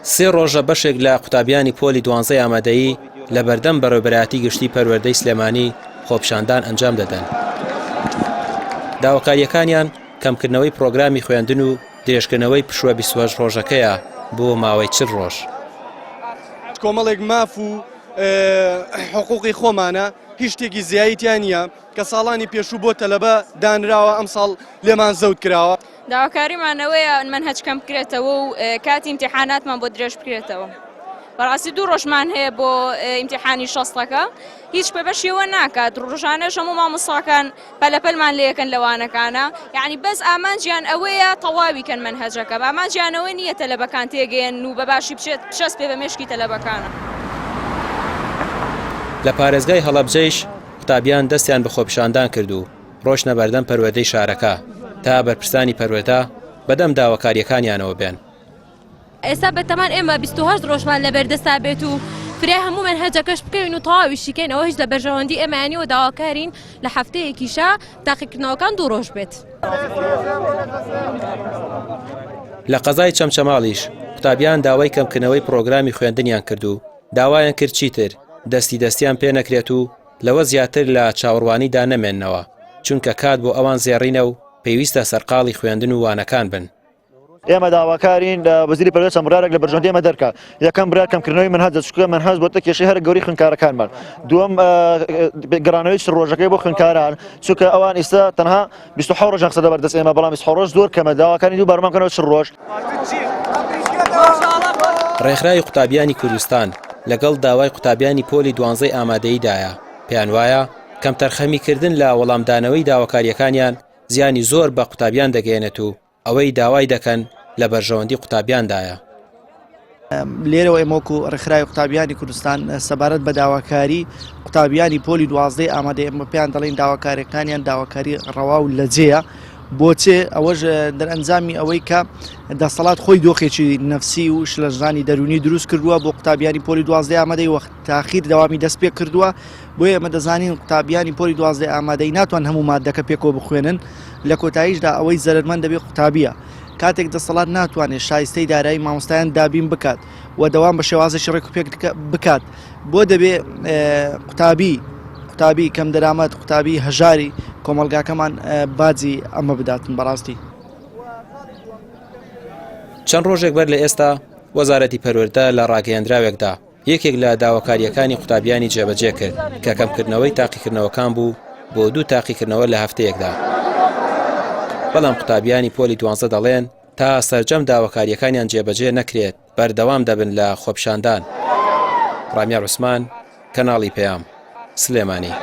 سێ ڕۆژە بەشێک لە قوتابیانی پۆلی 12 ئامادەیی لە بەردەم بەڕێوەبەرایەتی گشتی پەروەردەی سلێمانی خۆپیشاندان ئەنجام دەدەن. داواکاریەکانیان کەمکردنەوەی پرۆگرامی خوێندن و درێژکردنەوەی پشووە 28 ڕۆژەکەیە بۆ ماوەی 40 ڕۆژ. کۆمەڵێک ماف و حقوقی خۆمانە هیچ شتێکی زیاییتیان نییە کە ساڵانی پێشوو بۆ تەلەبە دانراوە ئەم ساڵ لێمان زەوت کراوە. داواکاریمانەوەیە منهەج کەم بکرێتەوە و کاتی ئیمتیحاناتمان بۆ درێژ بکرێتەوە. بەڕاستی 2 ڕۆژمان هەیە بۆ ئیمتیحانی شەستەکە هیچ پێبەشیەوە ناکات. ڕۆژانەش هەموو مامۆستاکان پەلەپەلمان لێەکەن لەوانەکانە، یعنی بەس ئامانجیان ئەوەیە تەواویکەن منهەجەکە، ئامانجیانەوەی نییە تەلەبەکان تێگەیەن و بەباشی بچەست پێ بە مێشکی تەلەبەکانە. لە پارێزگای هەڵەبجەیش قوتابیان دەستیان بە خۆپیشاندان کرد و ڕۆژنە بەردەم پەروەردەی شارەکە تا بەرپرسانی پەروەردە بەدەم داواکاریەکانیانەوە بێن. ئێستا بەتەمان ئێمە 28 ڕۆژمان لەبەردەستا بێت و فرێ هەموو منهەجەکەش بکەین و تەواویشیکەین، ئەوە هیچ لە بەرژەوەندی ئێمەیانیەوە داواکارین لە هەفتەیەکیشە تاقیکردنەوەکان 2 ڕۆژ بێت. لە قەزای چەمچەماڵیش قوتابیان داوای کەمکردنەوەی پرۆگرامی خوێندنیان کرد و داوایان کرد چیتر دەستیان پێ نەکرێت و لەوە زیاتر لە چاوەڕوانیدا نەمێننەوە، چونکە کات بۆ ئەوان زێڕینە و پێویستە سەرقاڵی خوێندن و وانەکان بن. ئێمە داواکارین وەزیری پەروەردە چەند لە بەرژەوەندی ئێمە دەرکا. یەکەم برا کەمکردنەوەی منهەج چونکە منهەج بۆتە کێشەی هەر گەوری خوێندکارەکانمان. دووەم گەڕانەوەی 40 ڕۆژەکەی بۆ خوێندکاران، چونکە ئەوان ئێستا تەنها 27 ڕۆژ قسە دەبەردەست ئێمە، بەڵام 20 ڕۆژ زۆر کەمە. داواکاری دوو بارمان بکەنەوە 40 ڕۆژ. ڕێکخراوی قوتابیانی کوردستان لەگەڵ داوای قوتابیانی پۆلی 12 ئامادەییدایە پێیان وایە کەم تەرخەمیکردن لە وەڵامدانەوەی داواکاریەکانیان زیانی زۆر بە قوتابیان دەگەێنێت و ئەوەی داوای دەکەن لە بەرژەوەندی قوتابیاندایە. لێرەوە ئێمەوەکو ڕێکخراوی قوتابیانی کوردستان سەبارەت بە داواکاری قوتابیانی پۆلی 12 ئامادە ئێمە پێیان دەڵێن داواکاریەکانیان داواکاری ڕەوا و لەجێیە، بۆچێ ئەوەش دەرئەنجامی ئەوەی کە دەسەڵات خۆی دۆخێکی نەفسی و شلەژانی دەرونی دروست کردووە بۆ قوتابیانی پۆلی 12 ئامادەی وەخت تاخیر داوامی دەست پێ کردووە. بۆیە ئێمە دەزانین قوتابیانی پۆلی 12 ئامادەی ناتوان هەموو مادەکە پێکەوە بخوێنن، لە کۆتاییشدا ئەوەی زەرمەند دەبێت قوتابیە. کاتێک دەسەڵات ناتوانێت شایستەی دارایی مامۆستایان دابین بکات و دەوام بە شێوازێکی ڕێک و پێک بکات، بۆ دەبێ قوتابی کەم دەرامەت قوتابی هەژاری کۆمەلگاکەمان باجی ئەمە بداتن. بەڕاستی چەند ڕۆژێک بەر لە ئێستا وەزارەتی پەروەردە لە ڕاگەیەندراوێکدا یەکێک لە داواکاریەکانی قوتابیانی جێبەجێ کرد کە کەمکردنەوەی تاقیکردنەوەکان بوو بۆ 2 تاقیکردنەوە لە هەفتەیەکدا. بەڵام قوتابیانی پۆلی 12 دەڵێن تا سەرجەم داواکاریەکانیان جێبەجێ نەکرێت بەردەوام دەبن لە خۆپیشاندان. ڕامیار عوسمان، کەناڵی پەیام، سلێمانی.